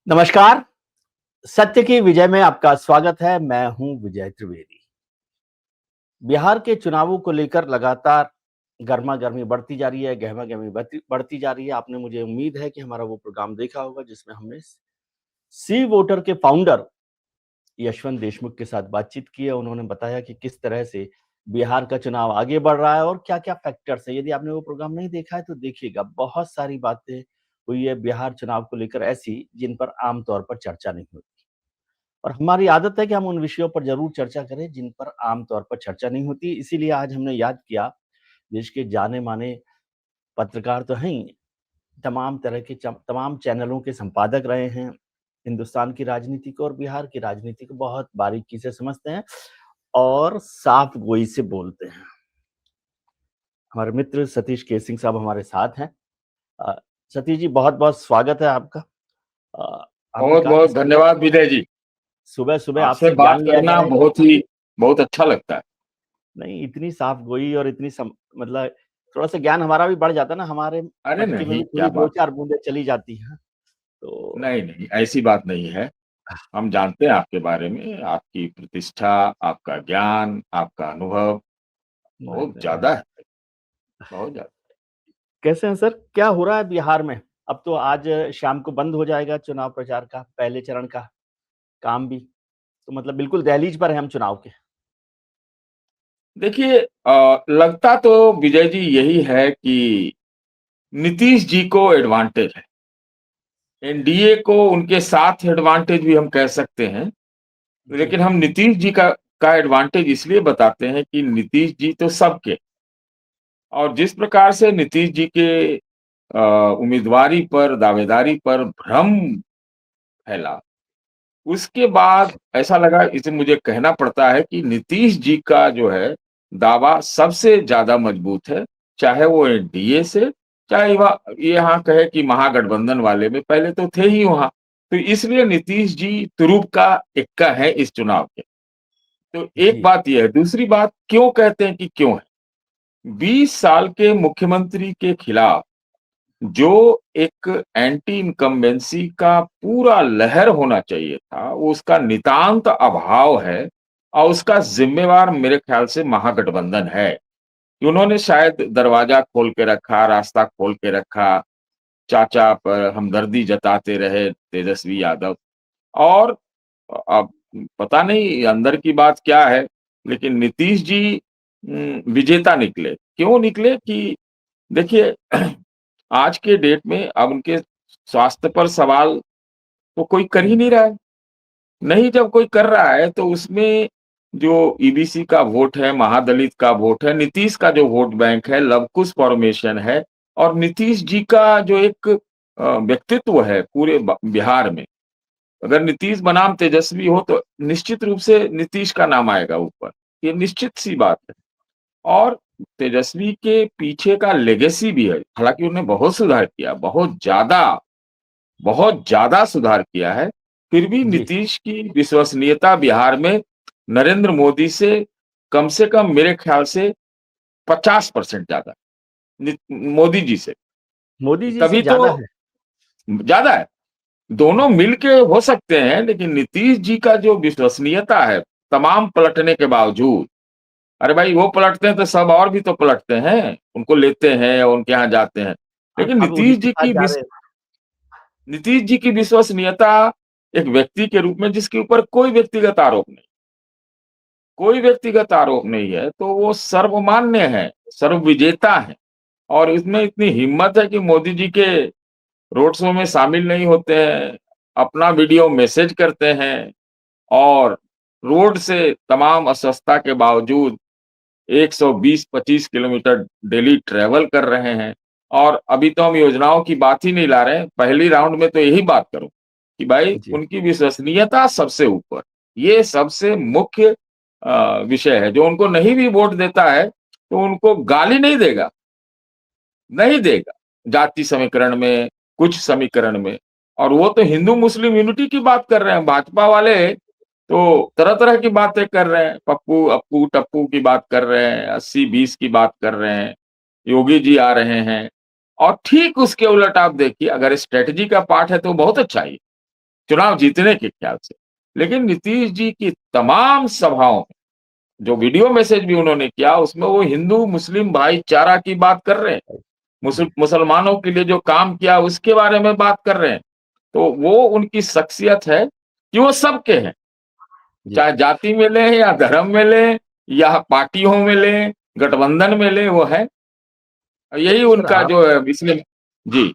नमस्कार, सत्य की विजय में आपका स्वागत है। मैं हूं विजय त्रिवेदी। बिहार के चुनावों को लेकर लगातार गरमा-गर्मी बढ़ती जा रही है, गहमा-गहमी बढ़ती बढ़ती जा रही है। आपने मुझे उम्मीद है कि हमारा वो प्रोग्राम देखा होगा जिसमें हमने सी वोटर के फाउंडर यशवंत देशमुख के साथ बातचीत की है। उन्होंने बताया कि किस तरह से बिहार का चुनाव आगे बढ़ रहा है और क्या-क्या फैक्टर्स हैं। यदि आपने वो प्रोग्राम नहीं देखा है तो देखिएगा, बहुत सारी बातें हुई है बिहार चुनाव को लेकर ऐसी जिन पर आम तौर पर चर्चा नहीं होती। और हमारी आदत है कि हम उन विषयों पर ज़रूर चर्चा करें जिन पर आम तौर पर चर्चा नहीं होती। इसीलिए आज हमने याद किया, देश के जाने-माने पत्रकार तो हैं ही, तमाम तरह के तमाम चैनलों के संपादक रहे हैं, हिंदुस्तान की राजनीति को और बिहार की राजनीति को बहुत बारीकी से समझते हैं और साफ गोई से बोलते हैं। हमारे मित्र सतीश केसिंग साहब हमारे साथ हैं। अ, सतीश जी, बहुत-बहुत स्वागत है आपका। आपने बहुत कहा कि बहुत धन्यवाद विजय जी। सुबह-सुबह आपसे आपसे बात ज्ञान लिया करना जाए। बहुत अच्छा लगता है। नहीं, इतनी साफ गोई और इतनी मतलब थोड़ा-सा ज्ञान हमारा भी बढ़ जाता है ना, हमारे अरे मटकी में नहीं, भी क्या थोड़ी बात। 2-4 बूंदें चली जाती हैं। तो नहीं नहीं, ऐसी बात नहीं है। हम जानते हैं आपके बारे में, आपकी प्रतिष्ठा, आपका ज्ञान, आपका अनुभव नहीं, बहुत नहीं। ज्यादा है, बहुत ज्यादा। कैसे हैं सर? क्या हो रहा है बिहार में? अब तो आज शाम को बंद हो जाएगा चुनाव प्रचार का पहले चरण का काम भी। तो मतलब बिल्कुल दहलीज पर हैं हम चुनाव के। देखिए, लगता तो विजय जी यही है कि नीतीश जी को एडवांटेज है। एनडीए को उनके साथ एडवांटेज भी हम कह सकते हैं। जी, लेकिन हम नीतीश जी का एडवांटेज इसलिए बताते हैं कि नीतीश जी तो सबके, और जिस प्रकार से नीतीश जी के उम्मीदवारी पर, दावेदारी पर भ्रम फैला, उसके बाद ऐसा लगा, इसे मुझे कहना पड़ता है कि नीतीश जी का जो है दावा सबसे ज्यादा मजबूत है। चाहे वो एनडीए से, चाहे वह यहाँ कहे कि महागठबंधन वाले में, पहले तो थे ही वहां। तो इसलिए नीतीश जी तुरुप का इक्का है इस चुनाव के। तो एक जी, बात यह है। दूसरी बात, क्यों कहते हैं कि क्यों है? 20 साल के मुख्यमंत्री के खिलाफ जो एक एंटी इनकम्बेंसी का पूरा लहर होना चाहिए था, वो उसका नितांत अभाव है। और उसका जिम्मेवार मेरे ख्याल से महागठबंधन है कि उन्होंने शायद दरवाजा खोल के रखा, रास्ता खोल के रखा, चाचा पर हमदर्दी जताते रहे तेजस्वी यादव। और अब पता नहीं अंदर की बात क्या है, लेकिन नीतीश जी विजेता निकले। क्यों निकले कि देखिए, आज के डेट में अब उनके स्वास्थ्य पर सवाल तो कोई कर ही हुँ, नहीं रहा है। नहीं, जब कोई कर रहा है तो उसमें जो ईबीसी का वोट है, महादलित का वोट है, नीतीश का जो वोट बैंक है, लवकुश फॉर्मेशन है, और नीतीश जी का जो एक व्यक्तित्व है पूरे बिहार में। अगर नीतीश बनाम तेजस्वी हो तो निश्चित रूप से नीतीश का नाम आएगा ऊपर। ये निश्चित सी बात है। और तेजस्वी के पीछे का लेगेसी भी है। हालांकि उन्होंने बहुत सुधार किया, बहुत ज्यादा सुधार किया है। फिर भी जी, नीतीश की विश्वसनीयता बिहार में नरेंद्र मोदी से कम मेरे ख्याल से 50% ज्यादा, मोदी जी से। मोदी जी से तभी तो ज़्यादा है। ज्यादा है। दोनों मिलके हो सकते हैं, लेकिन नीतीश जी का जो विश्वसनीयता है, तमाम पलटने के बावजूद, अरे भाई वो पलटते हैं तो सब और भी तो पलटते हैं, उनको लेते हैं और उनके यहाँ जाते हैं। अब लेकिन अब उन्हीं के साथ जा रहे हैं। नीतीश जी की विश्वसनीयता एक व्यक्ति के रूप में, जिसके ऊपर कोई व्यक्तिगत आरोप नहीं है, तो वो सर्वमान्य है, सर्वविजेता है। और इसमें इतनी हिम्मत है कि मोदी जी के रोड शो में शामिल नहीं होते हैं, अपना वीडियो मैसेज करते हैं, और रोड से तमाम अस्वस्थता के बावजूद 120-25 किलोमीटर डेली ट्रैवल कर रहे हैं। और अभी तो हम योजनाओं की बात ही नहीं ला रहे हैं, पहली राउंड में तो यही बात करूं कि भाई जी। उनकी विश्वसनीयता सबसे ऊपर। ये सबसे मुख्य विषय है। जो उनको नहीं भी वोट देता है तो उनको गाली नहीं देगा, नहीं देगा, जाति समीकरण में, कुछ समीकरण में। और वो तो हिंदू मुस्लिम यूनिटी की बात कर रहे हैं। भाजपा वाले तो तरह तरह की बातें कर रहे हैं, पप्पू अप्पू टप्पू की बात कर रहे हैं, 80-20 की बात कर रहे हैं, योगी जी आ रहे हैं। और ठीक उसके उलट आप देखिए, अगर स्ट्रेटजी का पार्ट है तो बहुत अच्छा ही। चुनाव जीतने के ख्याल से। लेकिन नीतीश जी की तमाम सभाओं में जो वीडियो मैसेज भी उन्होंने किया, उसमें वो हिंदू मुस्लिम भाईचारा की बात कर रहे हैं, जी, मुसलमानों के लिए जो काम किया उसके बारे में बात कर रहे हैं। तो वो उनकी शख्सियत है कि वो सबके हैं, जी। चाहे जाति में लें या धर्म में लें या पार्टियों में लें, गठबंधन में लें, वो है। यही सर उनका आप जो है इसलिए। जी,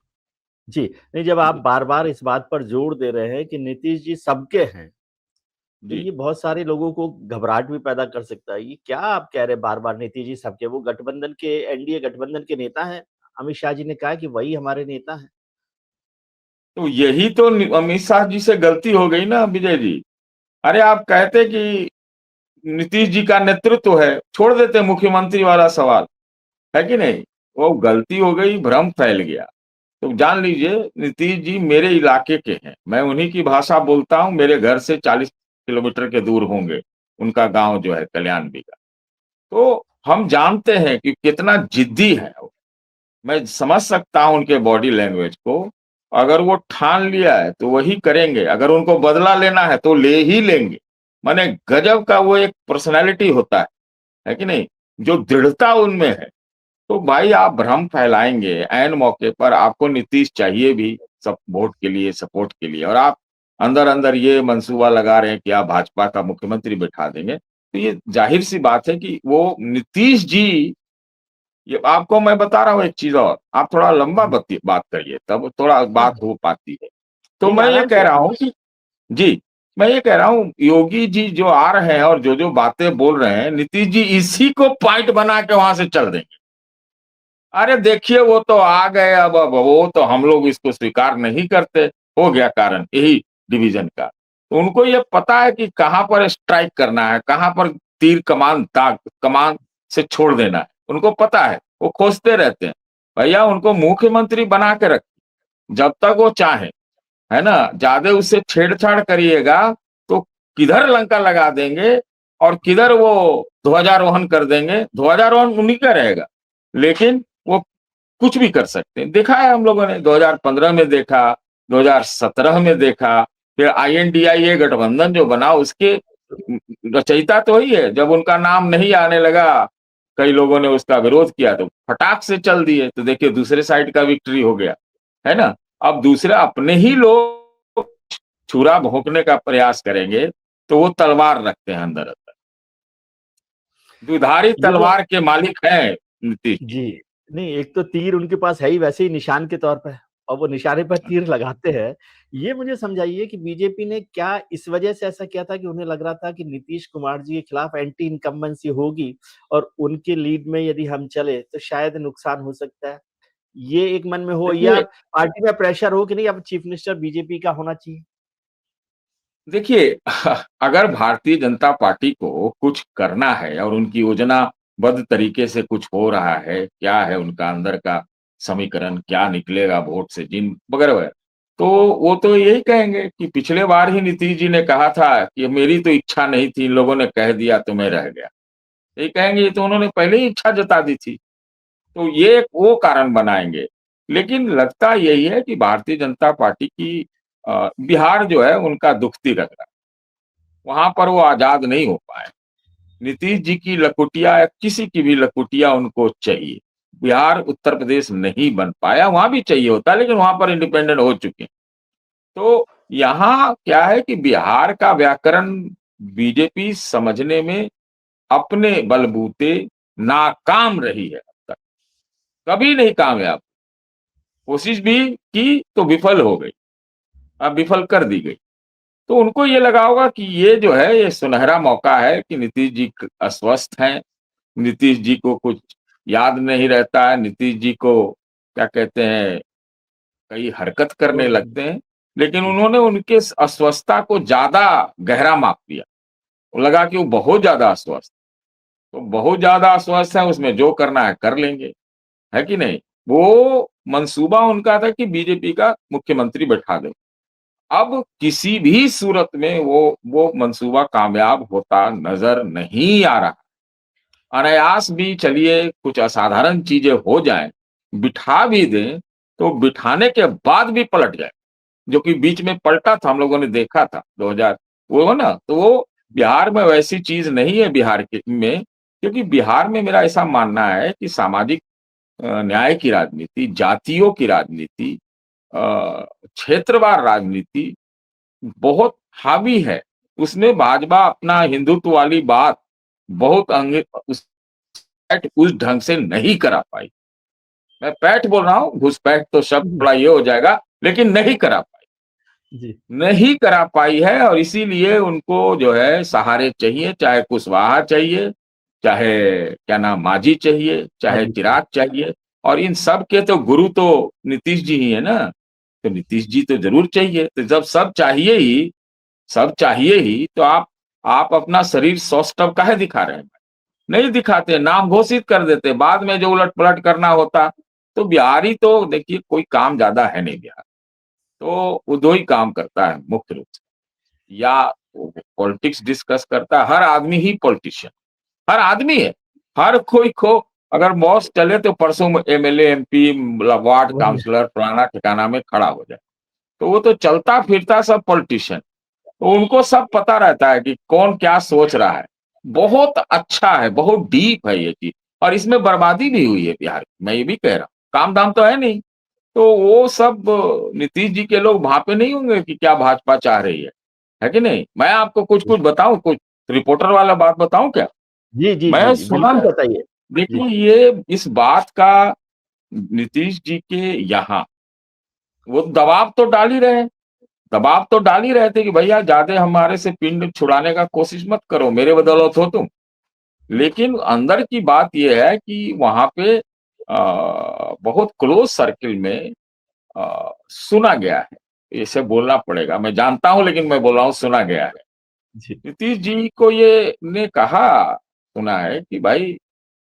जी, नहीं जब आप जी, बार-बार इस बात पर जोर दे रहे हैं कि नीतीश जी सबके हैं, तो जी। ये बहुत सारे लोगों को घबराहट भी पैदा कर सकता है। ये क्या आप कह रहे हैं बार-बार नीतीश जी सबके, वो गठबंधन के एनडीए गठबंधन के नेता हैं। अमित शाह जी ने कहा कि वही हमारे नेता हैं। तो यही तो अमित शाह जी से गलती हो गई ना विजय जी। अरे आप कहते कि नीतीश जी का नेतृत्व है, छोड़ देते मुख्यमंत्री वाला सवाल, है कि नहीं? वो गलती हो गई, भ्रम फैल गया। तो जान लीजिए नीतीश जी मेरे इलाके के हैं, मैं उन्हीं की भाषा बोलता हूँ, मेरे घर से 40 किलोमीटर के दूर होंगे, उनका गांव जो है कल्याण बिगा। तो हम जानते हैं कि कितना जिद्दी है वो। मैं समझ सकता हूँ उनके बॉडी लैंग्वेज को। अगर वो ठान लिया है तो वही करेंगे, अगर उनको बदला लेना है तो ले ही लेंगे। माने गजब का वो एक पर्सनैलिटी होता है कि नहीं? जो दृढ़ता उनमें है। तो भाई आप भ्रम फैलाएंगे ऐन मौके पर, आपको नीतीश चाहिए भी सब वोट के लिए, सपोर्ट के लिए, और आप अंदर अंदर ये मंसूबा लगा रहे हैं कि आप भाजपा का मुख्यमंत्री बैठा देंगे, तो ये जाहिर सी बात है कि वो नीतीश जी, ये आपको मैं बता रहा हूँ एक चीज और, आप थोड़ा लंबा जी, बात करिए तब थोड़ा नहीं, बात हो पाती है। तो नहीं मैं ये आराम कह से। रहा हूँ कि जी, मैं ये कह रहा हूँ योगी जी जो आ रहे हैं और जो जो बातें बोल रहे हैं, नीतीश जी इसी को पॉइंट बना के वहां से चल देंगे। अरे देखिए वो तो आ गए, अब वो तो हम लोग इसको स्वीकार नहीं करते, हो गया कारण यही डिवीजन का। तो उनको ये पता है कि कहां पर स्ट्राइक करना है, कहां पर तीर कमान दाग कमान से छोड़ देना है, उनको पता है, वो खोजते रहते हैं। भैया उनको मुख्यमंत्री बना के रख, जब तक वो चाहे, है ना? ज्यादा उससे छेड़छाड़ करिएगा तो किधर लंका लगा देंगे और किधर वो ध्वजारोहण कर देंगे। ध्वजारोहण उन्हीं का रहेगा, लेकिन वो कुछ भी कर सकते हैं। देखा है हम लोगों ने 2015 में देखा, 2017 में देखा, फिर आईएनडीआईए गठबंधन जो बना उसके रचयिता तो वही है। जब उनका नाम नहीं आने लगा, कई लोगों ने उसका विरोध किया तो फटाक से चल दिए। तो देखिए दूसरे साइड का विक्ट्री हो गया, है ना? अब दूसरे अपने ही लोग छुरा भोंकने का प्रयास करेंगे तो वो तलवार रखते हैं अंदर अंदर, दुधारी ये जो तलवार के मालिक हैं नीतीश जी। जी, नहीं एक तो तीर उनके पास है ही वैसे ही निशान के तौर पे, और वो निशाने पर तीर लगाते हैं। ये मुझे समझाइए कि बीजेपी ने क्या इस वजह से ऐसा किया था कि उन्हें लग रहा था कि नीतीश कुमार जी के खिलाफ एंटी इनकम्बेंसी होगी और उनके लीड में यदि हम चले तो शायद नुकसान हो सकता है। ये एक मन में हो या देखिए पार्टी में प्रेशर हो कि नहीं अब चीफ मिनिस्टर बीजेपी का होना चाहिए? देखिए अगर भारतीय जनता पार्टी को कुछ करना है और उनकी योजनाबद्ध तरीके से कुछ हो रहा है, क्या है उनका अंदर का समीकरण, क्या निकलेगा वोट से जिन वगैरह वगैरह, तो वो तो यही कहेंगे कि पिछले बार ही नीतीश जी ने कहा था कि मेरी तो इच्छा नहीं थी, इन लोगों ने कह दिया तो मैं रह गया। यही कहेंगे, ये तो उन्होंने पहले ही इच्छा जता दी थी। तो ये एक वो कारण बनाएंगे। लेकिन लगता यही है कि भारतीय जनता पार्टी की बिहार जो है उनका दुखती रह रहा है, वहां पर वो आजाद नहीं हो पाए। नीतीश जी की लकुटिया या किसी की भी लकुटिया उनको चाहिए। बिहार उत्तर प्रदेश नहीं बन पाया, वहां भी चाहिए होता लेकिन वहां पर इंडिपेंडेंट हो चुके हैं। तो यहाँ क्या है कि बिहार का व्याकरण बीजेपी समझने में अपने बलबूते नाकाम रही है अब तक, कभी नहीं कामयाब। कोशिश भी की तो विफल हो गई, अब विफल कर दी गई। तो उनको ये लगा होगा कि ये जो है ये सुनहरा मौका है कि नीतीश जी अस्वस्थ हैं, नीतीश जी को कुछ याद नहीं रहता है, नीतीश जी को क्या कहते हैं, कई हरकत करने लगते हैं। लेकिन जी, उन्होंने उनके इस अस्वस्थता को ज्यादा गहरा माप दिया। वो लगा कि वो बहुत ज्यादा अस्वस्थ, तो बहुत ज्यादा अस्वस्थ है, उसमें जो करना है कर लेंगे, है कि नहीं? वो मंसूबा उनका था कि बीजेपी का मुख्यमंत्री बैठा दे। अब किसी भी सूरत में वो मंसूबा कामयाब होता नजर नहीं आ रहा। अनायास भी चलिए कुछ असाधारण चीजें हो जाएं, बिठा भी दें, तो बिठाने के बाद भी पलट जाए, जो कि बीच में पलटा था, हम लोगों ने देखा था 2000 वो ना, तो वो बिहार में वैसी चीज नहीं है बिहार के में, क्योंकि बिहार में मेरा ऐसा मानना है कि सामाजिक न्याय की राजनीति, जातियों की राजनीति, क्षेत्रवार राजनीति बहुत हावी है। उसमें भाजपा अपना हिंदुत्व वाली बात बहुत उस ढंग से नहीं करा पाई। मैं पैठ बोल रहा हूँ, घुसपैठ तो शब्द हम्म, थोड़ा ये हो जाएगा, लेकिन नहीं करा पाई, जी नहीं करा पाई है। और इसीलिए उनको जो है सहारे चाहिए, चाहे कुशवाहा चाहिए, चाहे क्या नाम मांझी चाहिए, हाँ चाहे जी चिराग चाहिए, और इन सब के तो गुरु तो नीतीश जी ही है ना। तो नीतीश जी तो जरूर चाहिए। तो जब सब चाहिए ही, तो आप अपना शरीर सौष्ठव काहे दिखा रहे हैं? नहीं दिखाते, नाम घोषित कर देते, बाद में जो उलट पलट करना होता। तो बिहारी तो देखिए कोई काम ज्यादा है नहीं बिहार, तो वो दो ही काम करता है मुख्य रूप से, या पॉलिटिक्स डिस्कस करता है। हर आदमी ही पॉलिटिशियन, हर आदमी है, हर कोई को अगर मौज चले तो परसों एमएलए एमपी वार्ड वही काउंसलर फलाना ठिकाना में खड़ा हो जाए। तो वो तो चलता फिरता सब पॉलिटिशियन, तो उनको सब पता रहता है कि कौन क्या सोच रहा है। बहुत अच्छा है, बहुत डीप है ये चीज, और इसमें बर्बादी भी हुई है बिहार की, मैं ये भी कह रहा हूँ, काम धाम तो है नहीं। तो वो सब नीतीश जी के लोग वहां पे नहीं होंगे कि क्या भाजपा चाह रही है कि नहीं। मैं आपको कुछ कुछ बताऊं, कुछ रिपोर्टर वाला बात बताऊं क्या? जी जी जी मैं जी सुना बिल्कुल है, बताइए। जी देखिए ये इस बात का नीतीश जी के यहाँ वो दबाव तो डाल ही रहे हैं, दबाव तो डाल ही रहे थे कि भैया ज्यादा हमारे से पिंड छुड़ाने का कोशिश मत करो, मेरे बदौलत हो तुम। लेकिन अंदर की बात यह है कि वहां पे बहुत क्लोज सर्किल में सुना गया है, इसे बोलना पड़ेगा, मैं जानता हूं लेकिन मैं बोल रहा हूं सुना गया है। जी नीतीश जी को ये ने कहा, सुना है कि भाई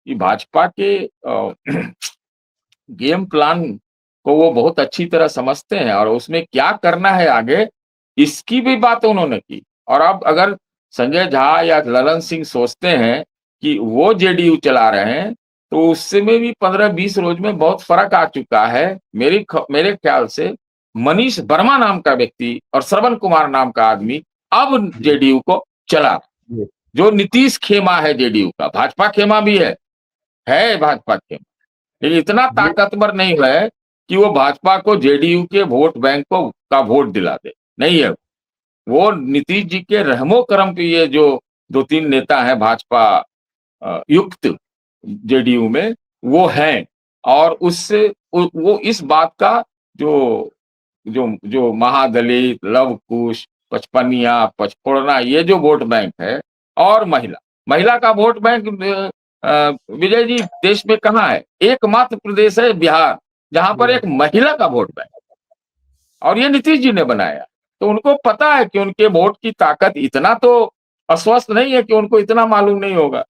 ये भाजपा के गेम प्लान को वो बहुत अच्छी तरह समझते हैं, और उसमें क्या करना है आगे, इसकी भी बात उन्होंने की। और अब अगर संजय झा या ललन सिंह सोचते हैं कि वो जेडीयू चला रहे हैं, तो उससे में भी 15-20 रोज में बहुत फर्क आ चुका है। मेरे ख्याल से मनीष वर्मा नाम का व्यक्ति और श्रवण कुमार नाम का आदमी अब जी जेडीयू को चला, जी जो नीतीश खेमा है जेडीयू का, भाजपा खेमा भी है भाजपा खेमा, लेकिन इतना ये ताकतवर नहीं है कि वो भाजपा को जेडीयू के वोट बैंक को का वोट दिला दे, नहीं है। वो नीतीश जी के रहमो करम के ये जो दो तीन नेता हैं भाजपा युक्त जेडीयू में, वो हैं। और उससे वो इस बात का जो जो जो महादलित, लव कुश, पचपनिया, पचफोड़ना, ये जो वोट बैंक है, और महिला महिला का वोट बैंक, विजय जी देश में कहाँ है? एकमात्र प्रदेश है बिहार जहां पर एक महिला का वोट बैंक, और ये नीतीश जी ने बनाया। तो उनको पता है कि उनके वोट की ताकत इतना तो अस्वस्थ नहीं है कि उनको इतना मालूम नहीं होगा,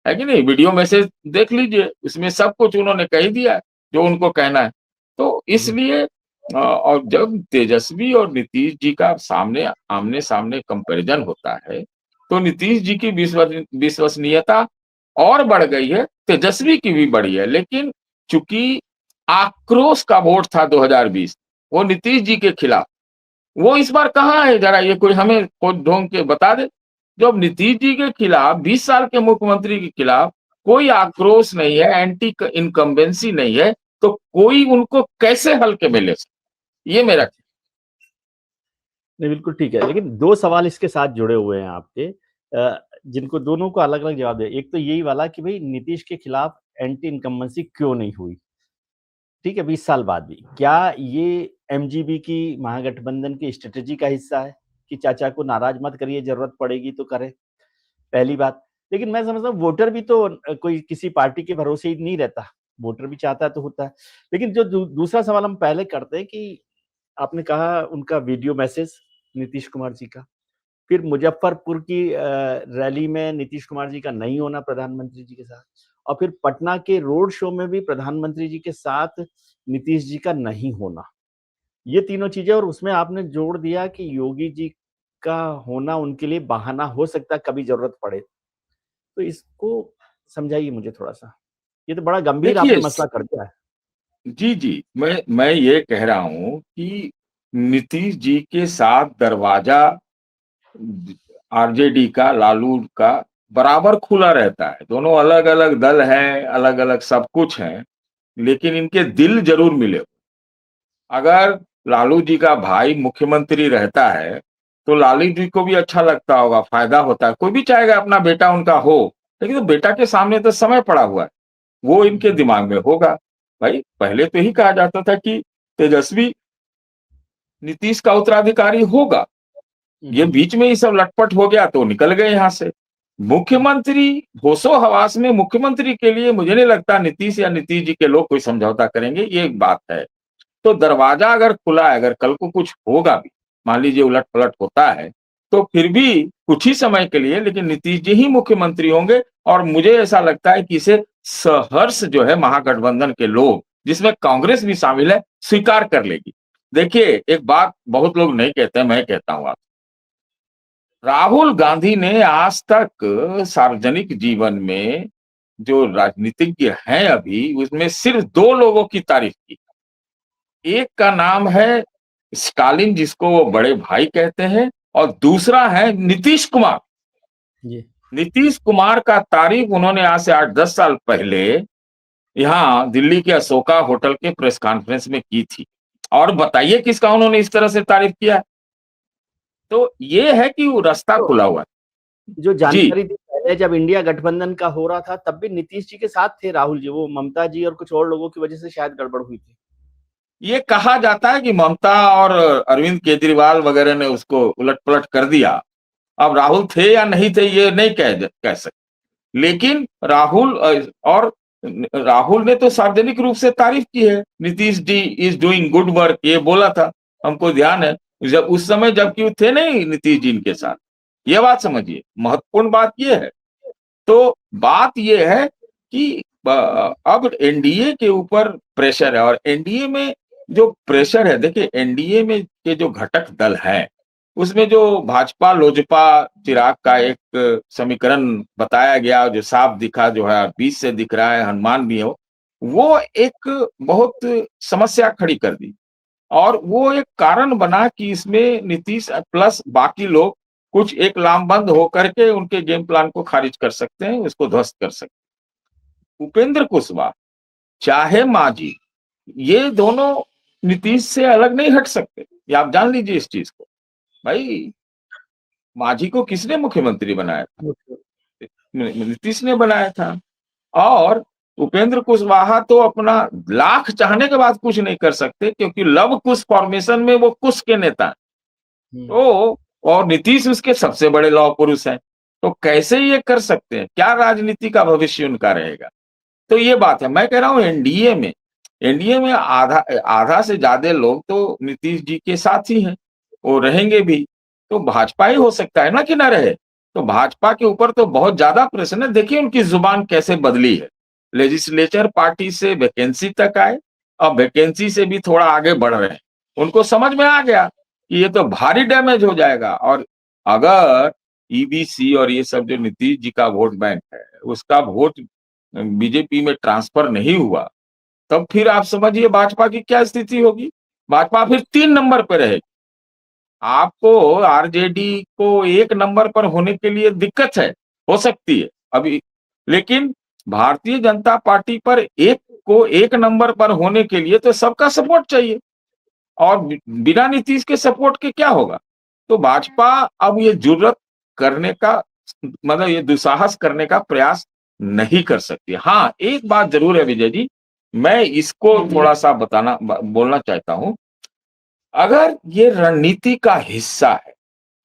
है कि नहीं। वीडियो मैसेज देख लीजिए, इसमें सब कुछ उन्होंने कह दिया है जो उनको कहना है। तो जी इसलिए और जब तेजस्वी और नीतीश जी का सामने आमने सामने कंपैरिजन होता है, तो नीतीश जी की विश्वसनीयता और बढ़ गई है, तेजस्वी की भी बढ़ी है। लेकिन चूंकि आक्रोश का वोट था 2020, वो नीतीश जी के खिलाफ, वो इस बार कहाँ है? जरा ये कोई हमें खोज ढूंढ के बता दे। जब नीतीश जी के खिलाफ, 20 साल के मुख्यमंत्री के खिलाफ कोई आक्रोश नहीं है, एंटी इनकम्बेंसी नहीं है, तो कोई उनको कैसे हल्के में ले सकता? ये मेरा। नहीं बिल्कुल ठीक है, लेकिन दो सवाल इसके साथ जुड़े हुए हैं आपके, जिनको दोनों को अलग अलग जवाब दे। एक तो यही वाला कि भाई नीतीश के खिलाफ एंटी इनकम्बेंसी क्यों नहीं हुई, ठीक है, 20 साल बाद भी। क्या ये एमजीबी की महागठबंधन की स्ट्रेटेजी का हिस्सा है कि चाचा को नाराज मत करिए, जरूरत पड़ेगी तो करें? पहली बात। लेकिन मैं समझता हूँ वोटर भी तो कोई किसी पार्टी के भरोसे ही नहीं रहता, वोटर भी चाहता है तो होता है। लेकिन जो दूसरा सवाल हम पहले करते हैं कि आपने कहा उनका वीडियो मैसेज नीतीश कुमार जी का, फिर मुजफ्फरपुर की रैली में नीतीश कुमार जी का नहीं होना प्रधानमंत्री जी के साथ, और फिर पटना के रोड शो में भी प्रधानमंत्री जी के साथ नीतीश जी का नहीं होना। ये तीनों चीजें, और उसमें आपने जोड़ दिया कि योगी जी का होना उनके लिए बहाना हो सकता है कभी जरूरत पड़े। तो इसको समझाइए मुझे थोड़ा सा, ये तो बड़ा गंभीर आपने देखिए, मसला कर दिया है। जी जी, मैं ये कह रहा हूं कि नीतीश जी के साथ दरवाजा आरजेडी का, लालू का बराबर खुला रहता है। दोनों अलग-अलग दल हैं, अलग-अलग सब कुछ हैं, लेकिन इनके दिल जरूर मिले। अगर लालू जी का भाई मुख्यमंत्री रहता है, तो लालू जी को भी अच्छा लगता होगा, फायदा होता है। कोई भी चाहेगा अपना बेटा उनका हो, लेकिन तो बेटा के सामने तो समय पड़ा हुआ है, वो इनके दिमाग में होगा। भाई पहले तो यही कहा जाता था कि तेजस्वी नीतीश का उत्तराधिकारी होगा। ये बीच में ही सब लटपट हो गया तो निकल गए यहां से। मुख्यमंत्री होशो हवास में मुख्यमंत्री के लिए मुझे नहीं लगता नीतीश या नीतीश जी के लोग कोई समझौता करेंगे, ये एक बात है। तो दरवाजा अगर खुला है, अगर कल को कुछ होगा भी, मान लीजिए उलट पलट होता है, तो फिर भी कुछ ही समय के लिए, लेकिन नीतीश जी ही मुख्यमंत्री होंगे। और मुझे ऐसा लगता है कि इसे सहर्ष जो है महागठबंधन के लोग, जिसमें कांग्रेस भी शामिल है, स्वीकार कर लेगी। देखिए एक बात बहुत लोग नहीं कहते, मैं कहता हूं। आप राहुल गांधी ने आज तक सार्वजनिक जीवन में जो राजनीतिज्ञ हैं अभी, उसमें सिर्फ दो लोगों की तारीफ की। एक का नाम है स्टालिन, जिसको वो बड़े भाई कहते हैं, और दूसरा है नीतीश कुमार। जी। नीतीश कुमार का तारीफ उन्होंने आज से 8-10 साल पहले यहाँ दिल्ली के अशोका होटल के प्रेस कॉन्फ्रेंस में की थी। और बताइए किसका उन्होंने इस तरह से तारीफ किया। तो ये है कि वो रास्ता तो खुला हुआ है। जो जी, जानकारी थी पहले जब इंडिया गठबंधन का हो रहा था, तब भी नीतीश जी के साथ थे राहुल जी, वो ममता जी और कुछ और लोगों की वजह से शायद गड़बड़ हुई थी। ये कहा जाता है कि ममता और अरविंद केजरीवाल वगैरह ने उसको उलट पलट कर दिया। अब राहुल थे या नहीं थे ये नहीं कह सकते, लेकिन राहुल ने तो सार्वजनिक रूप से तारीफ की है, Nitish ji is doing good work, ये बोला था, हमको ध्यान है। जब उस समय जबकि वो थे नहीं नीतीश जी इनके साथ। ये बात समझिए, महत्वपूर्ण बात ये है। तो बात ये है कि अब एनडीए के ऊपर प्रेशर है, और एनडीए में जो प्रेशर है, देखिए एनडीए में के जो घटक दल हैं, उसमें जो भाजपा लोजपा चिराग का एक समीकरण बताया गया, जो साफ दिखा, जो है बीच से दिख रहा है, हनुमान भी हो, वो एक बहुत समस्या खड़ी कर दी। और वो एक कारण बना कि इसमें नीतीश प्लस बाकी लोग कुछ एक लामबंद होकर के उनके गेम प्लान को खारिज कर सकते हैं, उसको ध्वस्त कर सकते हैं। उपेंद्र कुशवाहा चाहे मांझी, ये दोनों नीतीश से अलग नहीं हट सकते, ये आप जान लीजिए इस चीज को। भाई मांझी को किसने मुख्यमंत्री बनाया था? नीतीश ने बनाया था। और उपेंद्र कुशवाहा तो अपना लाख चाहने के बाद कुछ नहीं कर सकते, क्योंकि लव कुश फॉर्मेशन में वो कुश के नेता हैं। तो और नीतीश उसके सबसे बड़े लौह पुरुष हैं। तो कैसे ये कर सकते हैं? क्या राजनीति का भविष्य उनका रहेगा? तो ये बात है, मैं कह रहा हूं एनडीए में आधा आधा से ज्यादा लोग तो नीतीश जी के साथ ही हैं, वो रहेंगे भी। तो भाजपा ही हो सकता है ना कि ना रहे। तो भाजपा के ऊपर तो बहुत ज्यादा प्रेशर है। देखिए उनकी जुबान कैसे बदली है, लेजिस्लेचर पार्टी से वैकेंसी तक आए, अब वैकेंसी से भी थोड़ा आगे बढ़ रहे हैं। उनको समझ में आ गया कि ये तो भारी डैमेज हो जाएगा। और अगर ईबीसी और ये सब जो नीतीश जी का वोट बैंक है, उसका वोट बीजेपी में ट्रांसफर नहीं हुआ, तब फिर आप समझिए भाजपा की क्या स्थिति होगी। भाजपा फिर 3 नंबर पर रहेगी। आपको आरजेडी को 1 नंबर पर होने के लिए दिक्कत है, हो सकती है अभी, लेकिन भारतीय जनता पार्टी पर एक को 1 नंबर पर होने के लिए तो सबका सपोर्ट चाहिए। और बिना नीतीश के सपोर्ट के क्या होगा? तो भाजपा अब ये जुर्रत करने का, मतलब ये दुस्साहस करने का प्रयास नहीं कर सकती। हाँ, एक बात जरूर है विजय जी, मैं इसको थोड़ा सा बोलना चाहता हूं। अगर ये रणनीति का हिस्सा है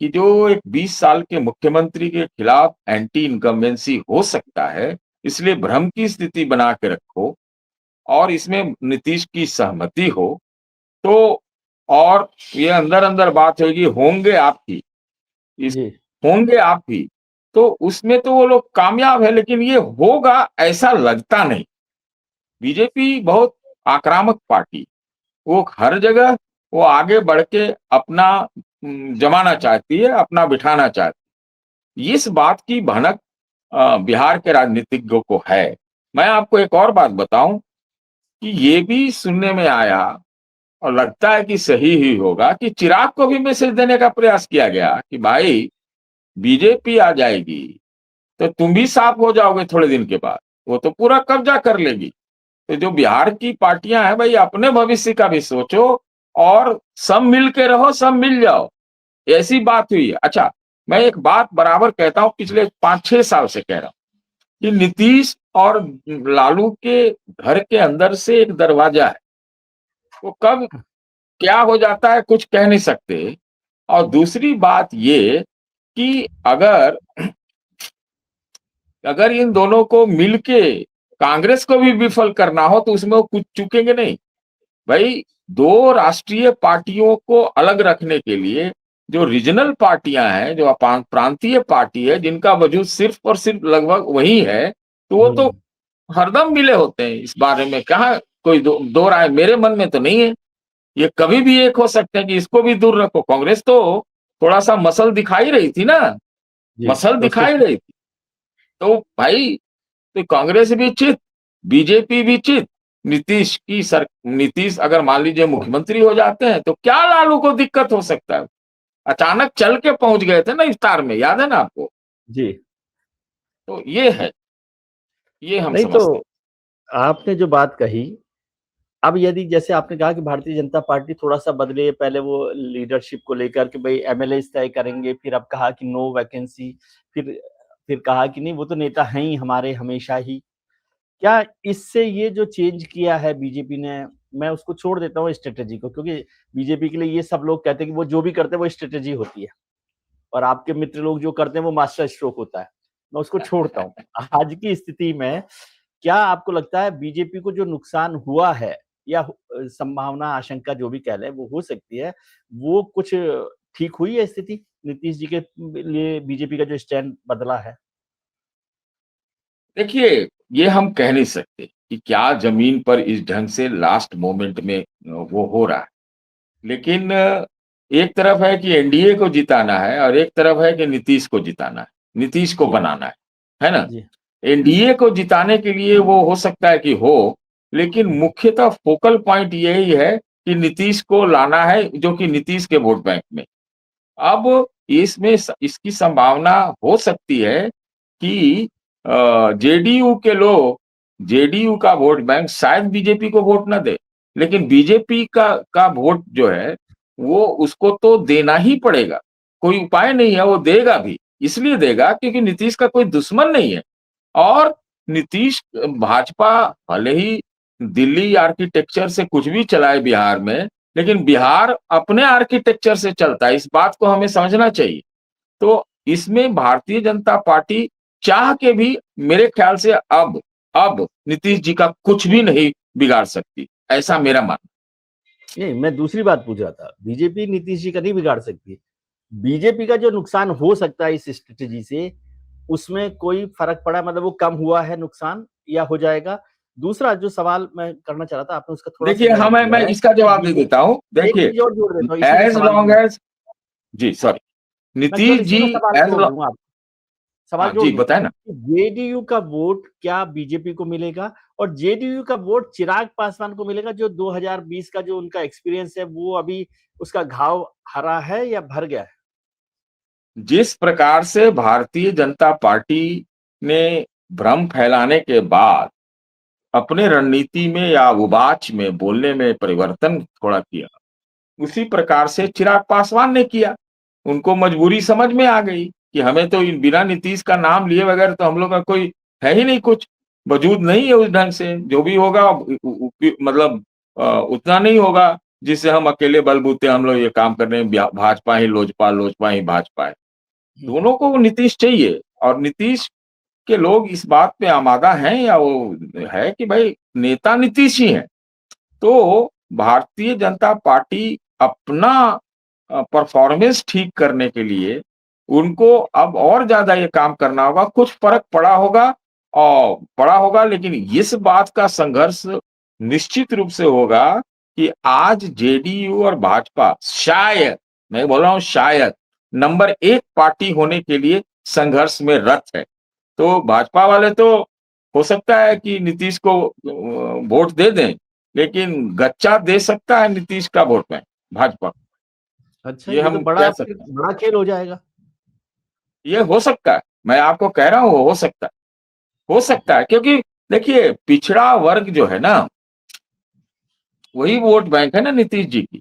कि जो एक 20 साल के मुख्यमंत्री के खिलाफ एंटी इनकम्बेंसी हो सकता है, इसलिए भ्रम की स्थिति बना के रखो, और इसमें नीतीश की सहमति हो, तो और ये अंदर अंदर बात होगी, होंगे आप ही, इस जी। होंगे आप ही, तो उसमें तो वो लोग कामयाब है, लेकिन ये होगा ऐसा लगता नहीं। बीजेपी बहुत आक्रामक पार्टी, वो हर जगह वो आगे बढ़ के अपना जमाना चाहती है, अपना बिठाना चाहती है। इस बात की भनक बिहार के राजनीतिज्ञों को है। मैं आपको एक और बात बताऊं कि ये भी सुनने में आया और लगता है कि सही ही होगा कि चिराग को भी मैसेज देने का प्रयास किया गया कि भाई बीजेपी आ जाएगी तो तुम भी साफ हो जाओगे थोड़े दिन के बाद, वो तो पूरा कब्जा कर लेगी। तो जो बिहार की पार्टियां हैं भाई अपने भविष्य का भी सोचो और सब मिल के रहो, सब मिल जाओ, ऐसी बात हुई है। अच्छा, मैं एक बात बराबर कहता हूं, पिछले 5-6 साल से कह रहा हूं कि नीतीश और लालू के घर के अंदर से एक दरवाजा है, वो कब क्या हो जाता है कुछ कह नहीं सकते। और दूसरी बात ये कि अगर अगर इन दोनों को मिलके कांग्रेस को भी विफल करना हो तो उसमें वो कुछ चूकेंगे नहीं। भाई, दो राष्ट्रीय पार्टियों को अलग रखने के लिए जो रीजनल पार्टियां हैं, जो प्रांतीय पार्टी है, जिनका वजूद सिर्फ और सिर्फ लगभग वही है, तो वो तो हरदम मिले होते हैं। इस बारे में कहाँ कोई दो राय मेरे मन में तो नहीं है। ये कभी भी एक हो सकते हैं कि इसको भी दूर रखो। कांग्रेस तो थोड़ा सा मसल दिखाई रही थी ना, जी, मसल तो उसको दिखाई रही थी। तो भाई, तो कांग्रेस भी चित, बीजेपी भी चित, नीतीश अगर मान लीजिए मुख्यमंत्री हो जाते हैं तो क्या लालू को दिक्कत हो सकता है। अचानक चल के पहुंच गए थे ना इफ्तार में, याद है ना आपको। जी। तो ये है, ये हम नहीं तो समझते हैं। आपने जो बात कही, अब यदि जैसे आपने कहा कि भारतीय जनता पार्टी थोड़ा-सा बदले, पहले वो लीडरशिप को लेकर के भई एमएलएज़ तय करेंगे, फिर अब कहा कि नो वैकेंसी, फिर फिर कहा कि नहीं वो तो नेता हैं ही हमारे हमेशा ही। क्या इससे ये जो चेंज किया है बीजेपी ने, मैं उसको छोड़ देता हूँ स्ट्रैटेजी को, क्योंकि बीजेपी के लिए ये सब लोग कहते हैं कि वो जो भी करते हैं वो स्ट्रैटेजी होती है और आपके मित्र लोग जो करते हैं वो मास्टर स्ट्रोक होता है। मैं उसको छोड़ता हूँ। आज की स्थिति में क्या आपको लगता है बीजेपी को जो नुकसान हुआ है या संभावना, आशंका जो भी कह लें वो हो सकती है, वो कुछ ठीक हुई है स्थिति? नीतीश जी के लिए बीजेपी का जो स्टैंड बदला है? देखिए, ये हम कह नहीं सकते कि क्या जमीन पर इस ढंग से लास्ट मोमेंट में वो हो रहा है। लेकिन एक तरफ है कि एनडीए को जिताना है और एक तरफ है कि नीतीश को जिताना है, नीतीश को जी, बनाना है ना? जी। एनडीए को जिताने के लिए वो हो सकता है कि हो, लेकिन मुख्यतः फोकल पॉइंट यही है कि नीतीश को लाना है, जो कि नीतीश के वोट बैंक में। अब इसमें इसकी संभावना हो सकती है कि जेडीयू के लोग, जेडीयू का वोट बैंक शायद बीजेपी को वोट ना दे, लेकिन बीजेपी का वोट जो है वो उसको तो देना ही पड़ेगा। कोई उपाय नहीं है, वो देगा भी। इसलिए देगा क्योंकि नीतीश का कोई दुश्मन नहीं है। और नीतीश, भाजपा भले ही दिल्ली आर्किटेक्चर से कुछ भी चलाए बिहार में, लेकिन बिहार अपने आर्किटेक्चर से चलता है, इस बात को हमें समझना चाहिए। तो इसमें भारतीय जनता पार्टी चाह के भी मेरे ख्याल से अब नीतीश जी का कुछ भी नहीं बिगाड़ सकती, ऐसा मेरा मानना। नहीं, मैं दूसरी बात पूछ रहा था। बीजेपी नीतीश जी का नहीं बिगाड़ सकती। बीजेपी का जो नुकसान हो सकता है इस स्ट्रैटेजी से, उसमें कोई फ़र्क पड़ा, मतलब वो कम हुआ है नुकसान या हो जाएगा? दूसरा जो सवाल मैं करना चाह रहा था, आपने उसका थोड़ा-सा देखिए, हाँ, जवाब मैं दिया है इसका कि जवाब दे देता हूँ। एक देखिए, चीज़ और जोड़ देता हूँ, इसी में एज सवाल लॉन्ग में एज जी, सॉरी, मैं केवल नीतीश इसी जी में सवाल एज जोड़ लॉ दूँगा आपको। सवाल हाँ जोड़ जी, दूँ बताए ना। कि जेडीयू का वोट क्या बीजेपी को मिलेगा और जेडीयू का वोट चिराग पासवान को मिलेगा, जो 2020 का जो उनका एक्सपीरियंस है वो अभी उसका घाव हरा है या भर गया है? जिस प्रकार से भारतीय जनता पार्टी ने भ्रम फैलाने के बाद अपने रणनीति में या उबाच में बोलने में परिवर्तन थोड़ा किया, उसी प्रकार से चिराग पासवान ने किया। उनको मजबूरी समझ में आ गई कि हमें तो इन बिना नीतीश का नाम लिए बगैर तो हम लोग का कोई है ही नहीं, कुछ वजूद नहीं है उस ढंग से। जो भी होगा मतलब उतना नहीं होगा जिससे हम अकेले बलबूते हम लोग ये काम कर रहे हैं, भाजपा ही लोजपा, लोजपा ही भाजपा है। हुँ, हुँ। दोनों को नीतीश चाहिए और नीतीश के लोग इस बात पे आमादा हैं या वो है कि भाई नेता नीतीश ही है। तो भारतीय जनता पार्टी अपना परफॉर्मेंस ठीक करने के लिए उनको अब और ज्यादा ये काम करना होगा। कुछ फर्क पड़ा होगा, लेकिन इस बात का संघर्ष निश्चित रूप से होगा कि आज जेडीयू और भाजपा शायद, मैं बोल रहा हूं शायद, नंबर 1 पार्टी होने के लिए संघर्ष में रत है। तो भाजपा वाले तो हो सकता है कि नीतीश को वोट दे दें, लेकिन गच्चा दे सकता है नीतीश का वोट बैंक भाजपा। अच्छा, ये ये तो हम बड़ा कह फिर सकते हैं, बड़ा खेल हो जाएगा। ये हो सकता है, मैं आपको कह रहा हूँ हो सकता है, हो जी, सकता है, क्योंकि देखिए पिछड़ा वर्ग जो है ना, वही वोट बैंक है ना नीतीश जी की।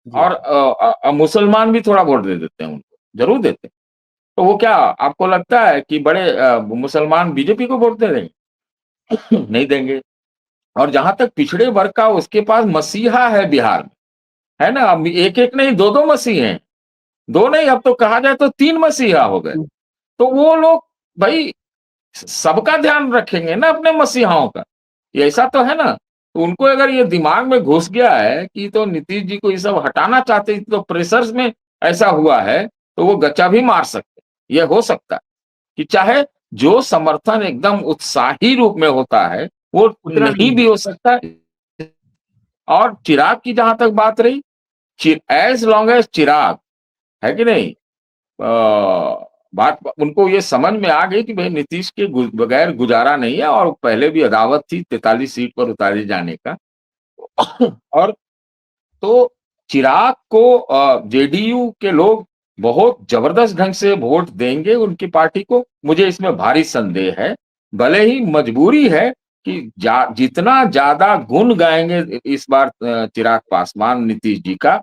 जी। और मुसलमान भी थोड़ा वोट दे देते हैं उनको, जरूर देते हैं। तो वो क्या आपको लगता है कि बड़े मुसलमान बीजेपी को वोट दे देंगे? नहीं देंगे। और जहां तक पिछड़े वर्ग का, उसके पास मसीहा है बिहार में, है ना। अब एक एक नहीं, दो दो मसीहे हैं, दो नहीं, अब तो कहा जाए तो तीन मसीहा हो गए। तो वो लोग भाई सबका ध्यान रखेंगे ना अपने मसीहाओं का, ये ऐसा तो है ना। तो उनको अगर ये दिमाग में घुस गया है कि तो नीतीश जी को ये सब हटाना चाहते हैं, तो प्रेशर्स में ऐसा हुआ है, तो वो गच्चा भी मार सकते हैं। ये हो सकता है कि चाहे जो समर्थन एकदम उत्साही रूप में होता है वो उतना नहीं नहीं भी है। हो सकता है। और चिराग की जहां तक बात रही, एज लॉन्ग एज चिराग, है कि नहीं, बात उनको ये समझ में आ गई कि भाई नीतीश के बगैर गुजारा नहीं है, और पहले भी अदावत थी 43 सीट पर उतारे जाने का। और तो चिराग को जेडीयू के लोग बहुत जबरदस्त ढंग से वोट देंगे उनकी पार्टी को, मुझे इसमें भारी संदेह है। भले ही मजबूरी है कि जितना ज्यादा गुण गाएंगे इस बार चिराग पासवान नीतीश जी का,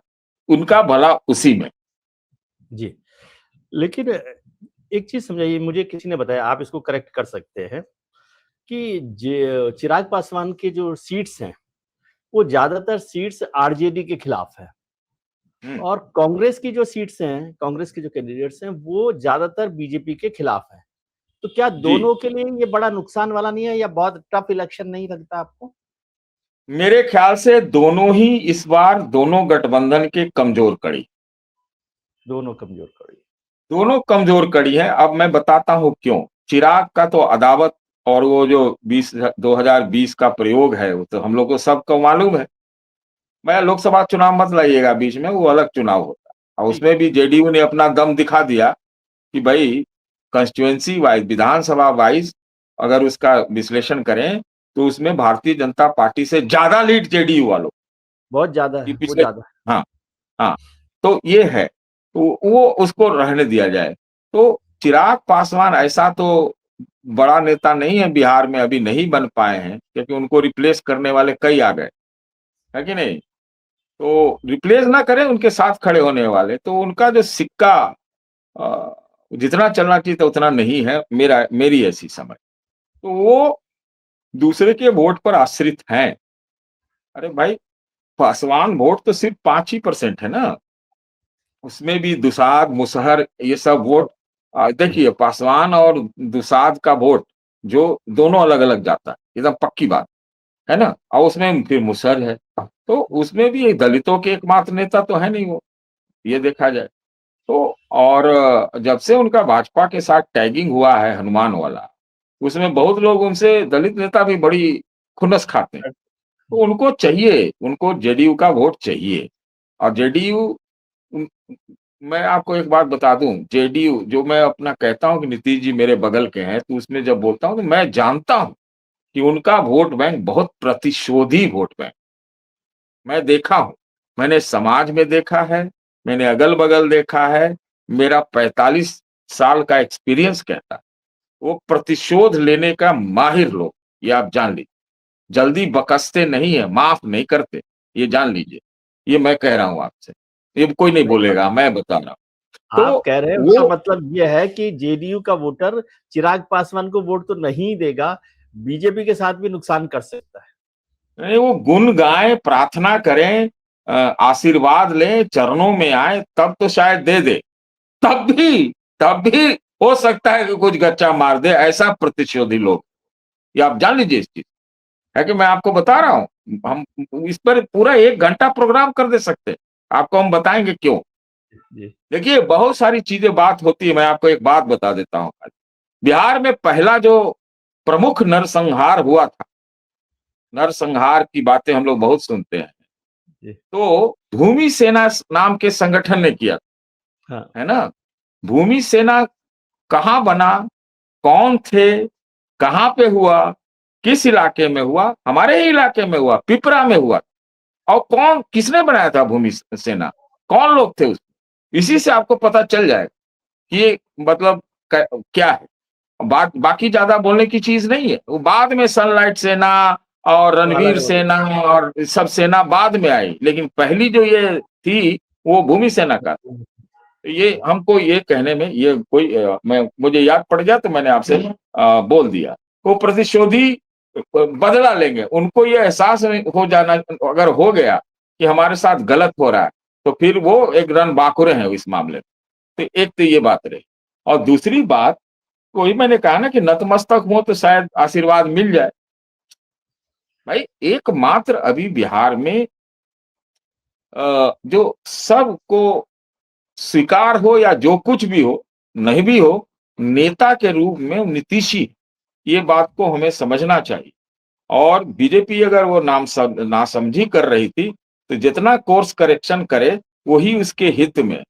उनका भला उसी में। जी, लेकिन एक चीज़ समझाइए, मुझे किसी ने बताया, आप इसको करेक्ट कर सकते हैं, कि जे चिराग पासवान की जो सीट्स हैं, वो ज़्यादातर सीट्स आरजेडी के खिलाफ है। हम्म, और कांग्रेस की जो सीट्स हैं, कांग्रेस के जो कैंडिडेट्स हैं, वो ज़्यादातर बीजेपी के खिलाफ हैं। तो क्या जी, दोनों के लिए ये बड़ा नुकसान वाला नहीं है, या बहुत टफ इलेक्शन नहीं लगता आपको? मेरे ख्याल से दोनों ही इस बार, दोनों गठबंधन के कमजोर कड़ी, दोनों कमजोर कड़ी। दोनों कमजोर कड़ी है। अब मैं बताता हूं क्यों। चिराग का तो अदावत, और वो जो 2020 का प्रयोग है, वो तो हम लोग को सबको मालूम है। मैं लोकसभा चुनाव मत लाइएगा बीच में, वो अलग चुनाव होता है, और ठीक उसमें भी जेडीयू ने अपना दम दिखा दिया कि भाई कंस्टिट्युएंसी वाइज, विधानसभा वाइज अगर उसका विश्लेषण करें, तो उसमें भारतीय जनता पार्टी से ज्यादा लीड जेडीयू वालों बहुत ज्यादा की है, वो पिछले। ज्यादा है। हाँ, हाँ, तो ये है, तो वो उसको रहने दिया जाए। तो चिराग पासवान ऐसा तो बड़ा नेता नहीं है बिहार में, अभी नहीं बन पाए हैं, क्योंकि उनको रिप्लेस करने वाले कई आ गए, है कि नहीं। तो रिप्लेस ना करें, उनके साथ खड़े होने वाले, तो उनका जो सिक्का अ, जितना चलना चाहिए था उतना नहीं है, मेरी ऐसी समझ। तो वो दूसरे के वोट पर आश्रित हैं। अरे भाई, पासवान वोट तो सिर्फ 5% है ना, उसमें भी दुसाध मुसहर ये सब वोट। देखिए पासवान और दुसाध का वोट जो दोनों अलग अलग जाता है, एकदम पक्की बात है ना। और उसमें फिर मुसहर है, तो उसमें भी दलितों के एकमात्र नेता तो है नहीं वो, ये देखा जाए तो। और जब से उनका भाजपा के साथ टैगिंग हुआ है हनुमान वाला, उसमें बहुत लोग उनसे, दलित नेता भी बड़ी खुन्नस खाते हैं। तो उनको चाहिए, उनको जेडीयू का वोट चाहिए। और जेडीयू, मैं आपको एक बात बता दूं, जेडीयू जो मैं अपना कहता हूं कि नीतीश जी मेरे बगल के हैं, तो उसमें जब बोलता हूं तो मैं जानता हूं कि उनका वोट बैंक बहुत प्रतिशोधी वोट बैंक। मैं देखा हूं, मैंने समाज में देखा है, मैंने अगल बगल देखा है, मेरा 45 साल का एक्सपीरियंस कहता है वो प्रतिशोध लेने का माहिर लोग, ये आप जान लीजिए। जल्दी बकसते नहीं है, माफ नहीं करते, ये जान लीजिए। ये मैं कह रहा हूं आपसे, ये कोई नहीं नहीं, बोलेगा, मैं बता रहा हूं। आप तो कह रहे हैं उसका वो मतलब ये है कि जेडीयू का वोटर चिराग पासवान को वोट तो नहीं देगा, बीजेपी के साथ भी नुकसान कर सकता है। नहीं, वो गुण गाएं, प्रार्थना करें, आशीर्वाद लें, चरणों में आए, तब तो शायद दे दे। तब भी, तब भी हो सकता है कि कुछ गच्चा मार दे, ऐसा प्रतिशोधी लोग। ये आप जान लीजिए इस चीज, है कि मैं आपको बता रहा हूं। हम इस पर पूरा 1 घंटा प्रोग्राम कर दे सकते, आपको हम बताएंगे क्यों। जी। देखिए बहुत सारी चीजें बात होती है, मैं आपको एक बात बता देता हूं। बिहार में पहला जो प्रमुख नरसंहार हुआ था, नरसंहार की बातें हम लोग बहुत सुनते हैं, जी। तो भूमि सेना नाम के संगठन ने किया, हाँ। है ना। भूमि सेना कहां बना, कौन थे, कहां पे हुआ, किस इलाके में हुआ? हमारे ही इलाके में हुआ, पिपरा में हुआ। और कौन किसने बनाया था भूमि सेना? कौन लोग थे उसमें? इसी से आपको पता चल जाएगा कि ये मतलब क्या है। बात बाकी ज्यादा बोलने की चीज नहीं है। वो बाद में सनलाइट सेना और तो रणवीर अलग हो सेना और सब सेना बाद में आई, लेकिन पहली जो ये थी वो भूमि सेना का। गया। ये हमको ये कहने में ये कोई मैं मुझे याद पड़ गया तो मैंने आपसे बोल दिया। वो प्रतिशोधी बदला लेंगे, उनको ये एहसास हो जाना अगर हो गया कि हमारे साथ गलत हो रहा है, तो फिर वो एक रन बाकुरे हैं इस मामले में। तो एक तो ये बात रही। और दूसरी बात, वही मैंने कहा ना कि नतमस्तक हो तो शायद आशीर्वाद मिल जाए। भाई एकमात्र अभी बिहार में जो सबको स्वीकार हो या जो कुछ भी हो, नहीं भी हो, नेता के रूप में नीतीश ही, ये बात को हमें समझना चाहिए। और बीजेपी अगर वो नासमझी कर रही थी, तो जितना कोर्स करेक्शन करे वही उसके हित में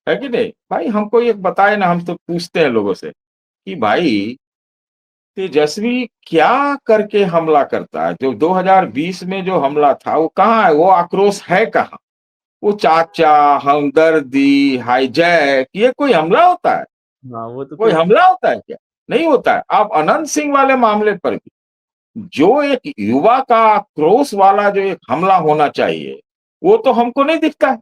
है कि नहीं। भाई हमको ये बताए ना, हम तो पूछते हैं लोगों से कि भाई तेजस्वी क्या करके हमला करता है? जो 2020 में जो हमला था वो कहाँ है? वो आक्रोश है कहाँ? वो चाचा, हमदर्दी, हाईजैक, ये कोई हमला होता है? हाँ, वो तो कोई कोई हमला होता है क्या? नहीं होता है। आप अनंत सिंह वाले मामले पर भी जो एक युवा का आक्रोश वाला जो एक हमला होना चाहिए, वो तो हमको नहीं दिखता है।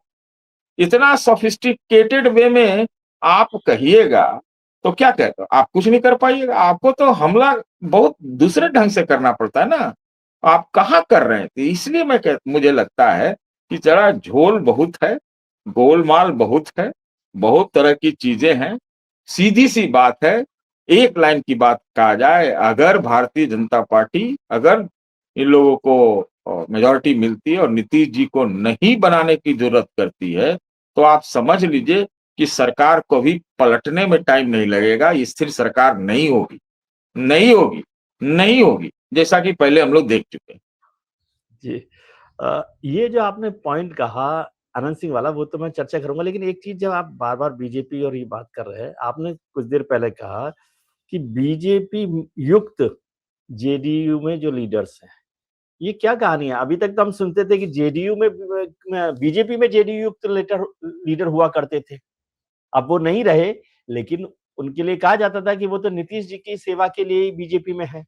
इतना सोफिस्टिकेटेड वे में आप कहिएगा तो क्या कहते हो? आप कुछ नहीं कर पाइएगा। आपको तो हमला बहुत दूसरे ढंग से करना पड़ता है ना। आप कहाँ कर रहे हैं? तो इसलिए मुझे लगता है कि जरा झोल बहुत है, गोलमाल बहुत है, बहुत तरह की चीजें हैं। सीधी सी बात है, एक लाइन की बात कहा जाए, अगर भारतीय जनता पार्टी अगर इन लोगों को मेजॉरिटी मिलती है और नीतीश जी को नहीं बनाने की जरूरत करती है, तो आप समझ लीजिए कि सरकार को भी पलटने में टाइम नहीं लगेगा। स्थिर सरकार नहीं होगी, नहीं होगी, नहीं होगी, जैसा कि पहले हम लोग देख चुके हैं। जी। ये जो आपने पॉइंट कहा अनंत सिंह वाला, वो तो मैं चर्चा करूंगा, लेकिन एक चीज जब आप बार बार बीजेपी और ये बात कर रहे हैं, आपने कुछ देर पहले कहा कि बीजेपी युक्त जेडीयू में जो लीडर्स हैं, ये क्या कहानी है? अभी तक तो हम सुनते थे कि जेडीयू में बीजेपी में जेडीयू युक्त लीडर लीडर हुआ करते थे, अब वो नहीं रहे, लेकिन उनके लिए कहा जाता था कि वो तो नीतीश जी की सेवा के लिए ही बीजेपी में है।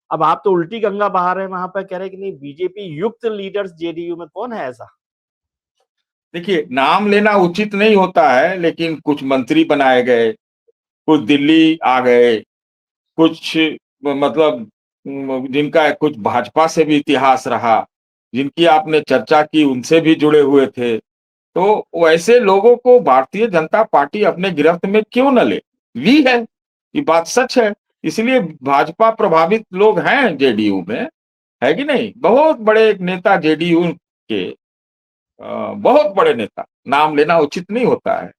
अब आप तो उल्टी गंगा बहा रहे हैं, वहां पर कह रहे हैं कि नहीं, बीजेपी युक्त लीडर्स जेडीयू में कौन है ऐसा? देखिए, नाम लेना उचित नहीं होता है, लेकिन कुछ मंत्री बनाए गए, कुछ दिल्ली आ गए, कुछ मतलब जिनका कुछ भाजपा से भी इतिहास रहा, जिनकी आपने चर्चा की, उनसे भी जुड़े हुए थे। तो वैसे लोगों को भारतीय जनता पार्टी अपने गिरफ्त में क्यों न ले? ली है, ये बात सच है। इसलिए भाजपा प्रभावित लोग हैं जेडीयू में, है कि नहीं? बहुत बड़े एक नेता जेडीयू के, बहुत बड़े नेता, नाम लेना उचित नहीं होता है।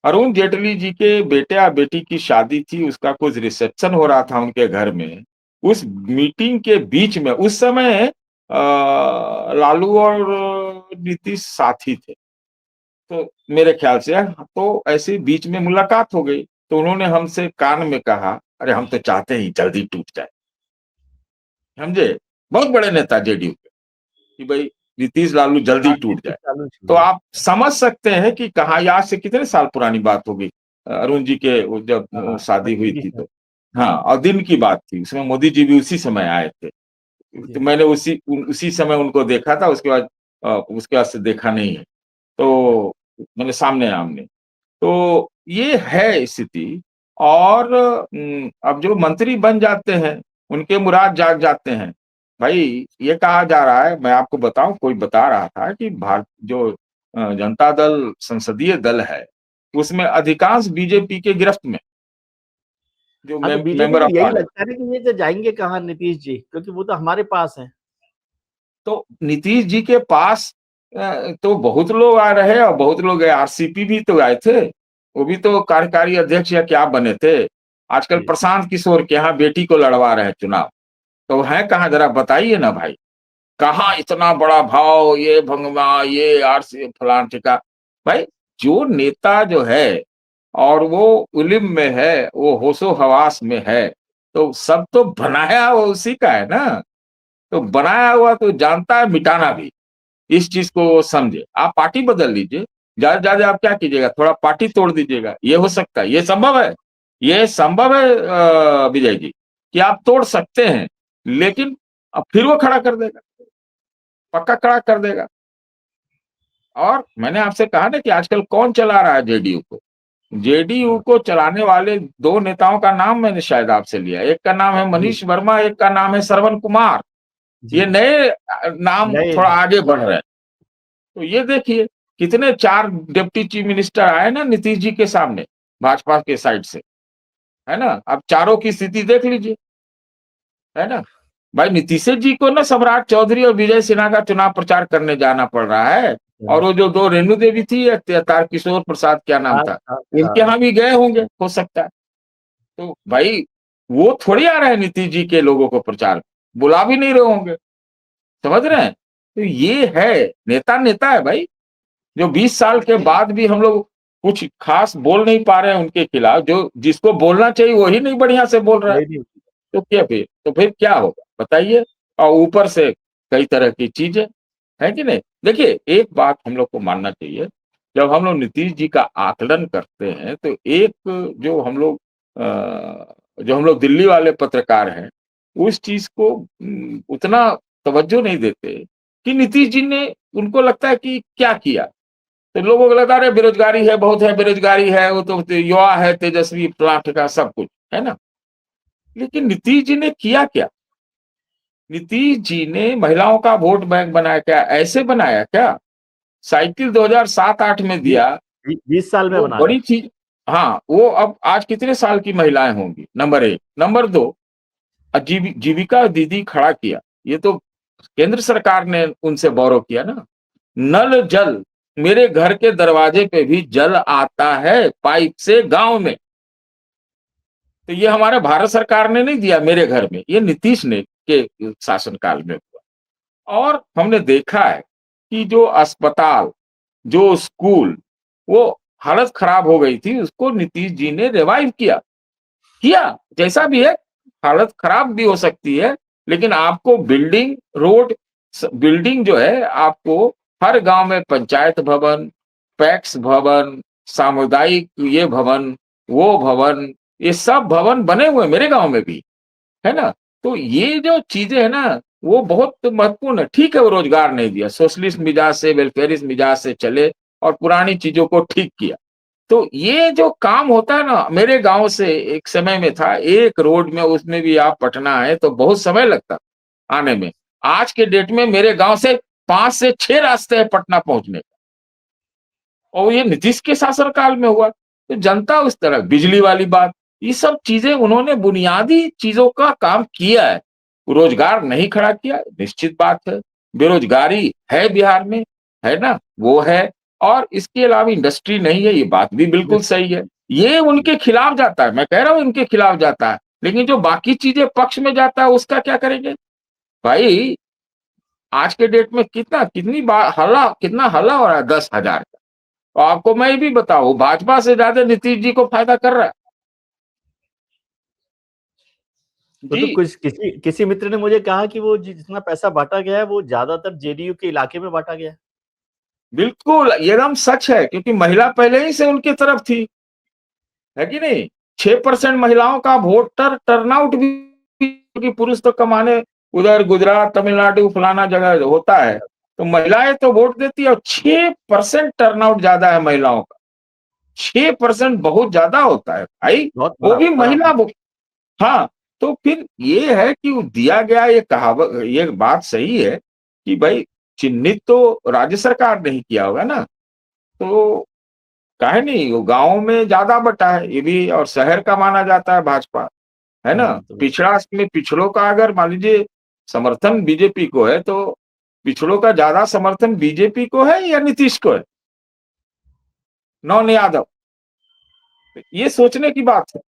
अरुण जेटली जी के बेटे या बेटी की शादी थी, उसका कुछ रिसेप्शन हो रहा था उनके घर में। उस मीटिंग के बीच में उस समय लालू और नीतीश साथी थे, तो मेरे ख्याल से तो ऐसे बीच में मुलाकात हो गई, तो उन्होंने हमसे कान में कहा, अरे हम तो चाहते हैं जल्दी टूट जाए। समझे? बहुत बड़े नेता जेडीयू के, कि भाई नीतीश लालू जल्दी टूट राजनीति जाए। चालू तो हुई है। आप समझ सकते हैं कि कहा, आज से कितने साल पुरानी बात होगी, अरुण जी के जब हाँ, शादी हुई पच्चीस थी है। तो। हाँ, और दिन की बात थी, उसमें मोदी जी भी उसी समय आए थे। तो जी। मैंने उसी समय उनको देखा था, उसके बाद से देखा नहीं है। तो मैंने सामने आमने, तो ये है स्थिति। और अब जो मंत्री बन जाते हैं, उनके मुराद जाग जाते हैं। भाई ये कहा जा रहा है, मैं आपको बताऊं, कोई बता रहा था कि भारत जो जनता दल संसदीय दल है, उसमें अधिकांश बीजेपी के गिरफ्त में, जो हाँ, तो बीजेपी मेंबर को ऑफ यही पार्लियामेंट। लगता है ना कि ये तो जाएंगे कहाँ नीतीश जी, क्योंकि वो तो हमारे पास है। तो नीतीश जी के पास तो बहुत लोग आ रहे हैं, और बहुत लोग आरसीपी भी तो आए थे, वो भी तो कार्यकारी अध्यक्ष या क्या बने थे। आजकल जी। प्रशांत किशोर के यहाँ बेटी को लड़वा रहे हैं चुनाव, तो है कहाँ? जरा बताइए ना भाई, कहाँ इतना बड़ा भाव, ये भंगमा, ये आरसी फलान टिका। भाई जो नेता जो है और वो इल्म में है, वो होशो हवास में है, तो सब तो बनाया हुआ उसी का है ना, तो बनाया हुआ तो जानता है मिटाना भी। इस चीज को वो समझे। आप पार्टी बदल लीजिए, ज्यादा ज्यादा आप क्या कीजिएगा, थोड़ा पार्टी तोड़ दीजिएगा, ये हो सकता है, ये संभव है, ये संभव है विजय जी, कि आप तोड़ सकते हैं, लेकिन अब फिर वो खड़ा कर देगा, पक्का खड़ा कर देगा। और मैंने आपसे कहा ना कि आजकल कौन चला रहा है जेडीयू को। जेडीयू को चलाने वाले दो नेताओं का नाम मैंने शायद आपसे लिया, एक का नाम है जी, मनीष वर्मा, एक का नाम है श्रवण कुमार। ये जी। नए नाम नए थोड़ा आगे बढ़ रहे हैं। तो ये देखिए, कितने 4 डिप्टी चीफ मिनिस्टर आए ना नीतीश जी के सामने, भाजपा के साइड से, है ना। अब चारों की स्थिति देख लीजिए, है ना। भाई नीतीश जी को ना सम्राट चौधरी और विजय सिन्हा का चुनाव प्रचार करने जाना पड़ रहा है। और वो जो 2 रेणु देवी थी, तारकिशोर प्रसाद क्या नाम था, इनके हाँ, यहाँ भी गए होंगे, हो सकता है। तो भाई वो थोड़ी आ रहे हैं नीतीश जी के लोगों को प्रचार, बुला भी नहीं रहे होंगे, समझ रहे हैं। तो ये है, नेता नेता है भाई। जो 20 साल के बाद भी हम लोग कुछ खास बोल नहीं पा रहे हैं उनके खिलाफ, जो जिसको बोलना चाहिए वही नहीं बढ़िया से बोल रहा है, वही नहीं। तो फिर क्या होगा बताइए। और ऊपर से कई तरह की चीजें, है कि नहीं। देखिए, एक बात हम लोग को मानना चाहिए, जब हम लोग नीतीश जी का आकलन करते हैं तो एक जो हम लोग दिल्ली वाले पत्रकार हैं, उस चीज को उतना तवज्जो नहीं देते कि नीतीश जी ने, उनको लगता है कि क्या किया। तो लोगों को लगता है बेरोजगारी है, बहुत है, बेरोजगारी है, वो तो युवा है, तेजस्वी, प्लाट का सब कुछ है ना। लेकिन नीतीश जी ने किया क्या? नीतीश जी ने महिलाओं का वोट बैंक बनाया क्या? ऐसे बनाया क्या? साइकिल 2007-8 में दिया, 20 साल में वो बना बड़ी रहे। चीज। हाँ, वो अब आज कितने साल की महिलाएं होंगी, नंबर 1। नंबर 2, जीविका दीदी खड़ा किया, ये तो केंद्र सरकार ने उनसे बोरो किया ना। नल जल, मेरे घर के दरवाजे पे भी जल आता है पाइप से गांव में। तो ये हमारे भारत सरकार ने नहीं दिया मेरे घर में, ये नीतीश ने के शासनकाल में हुआ। और हमने देखा है कि जो अस्पताल, जो स्कूल, वो हालत खराब हो गई थी, उसको नीतीश जी ने रिवाइव किया। जैसा भी है, हालत खराब भी हो सकती है, लेकिन आपको बिल्डिंग, रोड, बिल्डिंग जो है आपको हर गांव में पंचायत भवन, पैक्स भवन, सामुदायिक ये भवन, वो भवन, ये सब भवन बने हुए मेरे गांव में भी, है ना। तो ये जो चीजें है ना, वो बहुत महत्वपूर्ण है। ठीक है, वो रोजगार नहीं दिया, सोशलिस्ट मिजाज से, वेलफेयरिस्ट मिजाज से चले और पुरानी चीजों को ठीक किया। तो ये जो काम होता है ना, मेरे गांव से एक समय में था, एक रोड में, उसमें भी आप पटना है तो बहुत समय लगता आने में। आज के डेट में मेरे गांव से 5 से 6 रास्ते हैं पटना पहुंचने का, और ये नीतीश के शासनकाल में हुआ। तो जनता उस तरह, बिजली वाली बात, ये सब चीजें उन्होंने बुनियादी चीजों का काम किया है। रोजगार नहीं खड़ा किया, निश्चित बात है, बेरोजगारी है बिहार में, है ना, वो है। और इसके अलावा इंडस्ट्री नहीं है, ये बात भी बिल्कुल सही है। ये उनके खिलाफ जाता है, मैं कह रहा हूं इनके खिलाफ जाता है। लेकिन जो बाकी चीजें पक्ष में जाता है, उसका क्या करेंगे भाई। आज के डेट में कितनी बार हल्ला, कितना हल्ला हो रहा है 10,000 का। तो आपको मैं भी बताऊं, भाजपा से ज्यादा नीतीश जी को फायदा कर रहा है वो जी। तो कुछ किसी किसी मित्र ने मुझे कहा कि वो जितना पैसा बांटा गया है वो ज्यादातर जेडीयू के इलाके में बांटा गया है। बिल्कुल, ये एकदम सच है, क्योंकि महिला पहले ही से उनकी तरफ थी, है कि नहीं। 6% महिलाओं का वोटर टर्नआउट भी, क्योंकि पुरुष तो कमाने उधर गुजरात, तमिलनाडु, फलाना जगह होता है, तो महिलाएं तो वोट देती है। और 6% टर्नआउट ज्यादा है महिलाओं का। 6% बहुत ज्यादा होता है भाई, बहुत वो बड़ा भी बड़ा। महिला। हाँ, तो फिर ये है कि वो दिया गया, ये कहावत, ये बात सही है कि भाई चिन्हित तो राज्य सरकार ने ही किया होगा ना। तो काहे नहीं, वो गांव में ज्यादा बटा है ये भी, और शहर का माना जाता है भाजपा, है ना। तो पिछड़ा में पिछड़ों का अगर मान लीजिए समर्थन बीजेपी को है, तो पिछड़ों का ज्यादा समर्थन बीजेपी को है या नीतीश को है, नौन यादव। ये सोचने की बात है।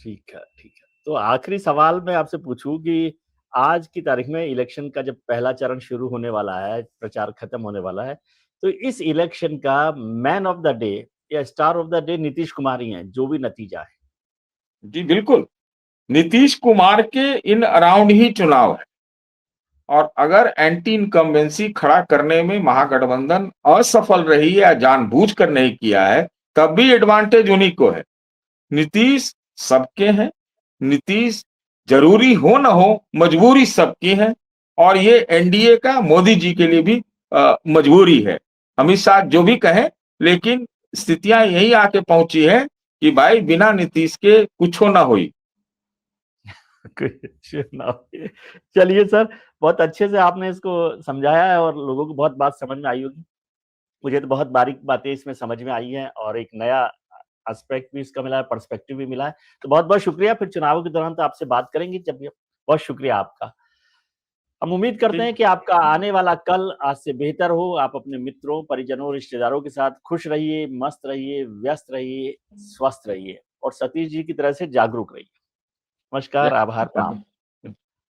ठीक है, ठीक है। तो आखिरी सवाल मैं आपसे पूछूं कि आज की तारीख में इलेक्शन का जब पहला चरण शुरू होने वाला है, प्रचार खत्म होने वाला है, तो इस इलेक्शन का मैन ऑफ द डे या star of the day Nitish Kumar ही हैं, जो भी नतीजा है। जी बिल्कुल, नीतीश कुमार के इन अराउंड ही चुनाव है, और अगर एंटी इनकम्बेंसी खड़ा करने में महागठबंधन असफल रही है या जानबूझकर नहीं किया है, तब भी एडवांटेज उन्हीं को है। नीतीश सबके हैं, नीतीश जरूरी हो न हो मजबूरी सबकी है, और ये एनडीए का मोदी जी के लिए भी मजबूरी है। अमित शाह जो भी कहें, लेकिन स्थितियां यही आके पहुंची है कि भाई बिना नीतीश के कुछ ना हुई। चलिए सर, बहुत अच्छे से आपने इसको समझाया है और लोगों को बहुत बात समझ में आई होगी। मुझे तो बहुत बारीक बातें इसमें समझ में आई हैं और एक नया एस्पेक्ट भी इसका मिला है, पर्सपेक्टिव भी मिला है। तो बहुत-बहुत शुक्रिया। फिर चुनाव के दौरान तो आपसे बात करेंगे जब भी। बहुत शुक्रिया आपका। हम उम्मीद करते हैं कि आपका आने वाला कल आज से बेहतर हो। आप अपने मित्रों, परिजनों, रिश्तेदारों के साथ खुश रहिए, मस्त रहिए, व्यस्त रहिए, स्वस्थ रहिए और सतीश जी की तरह से जागरूक रहिए। नमस्कार, आभार, प्रणाम।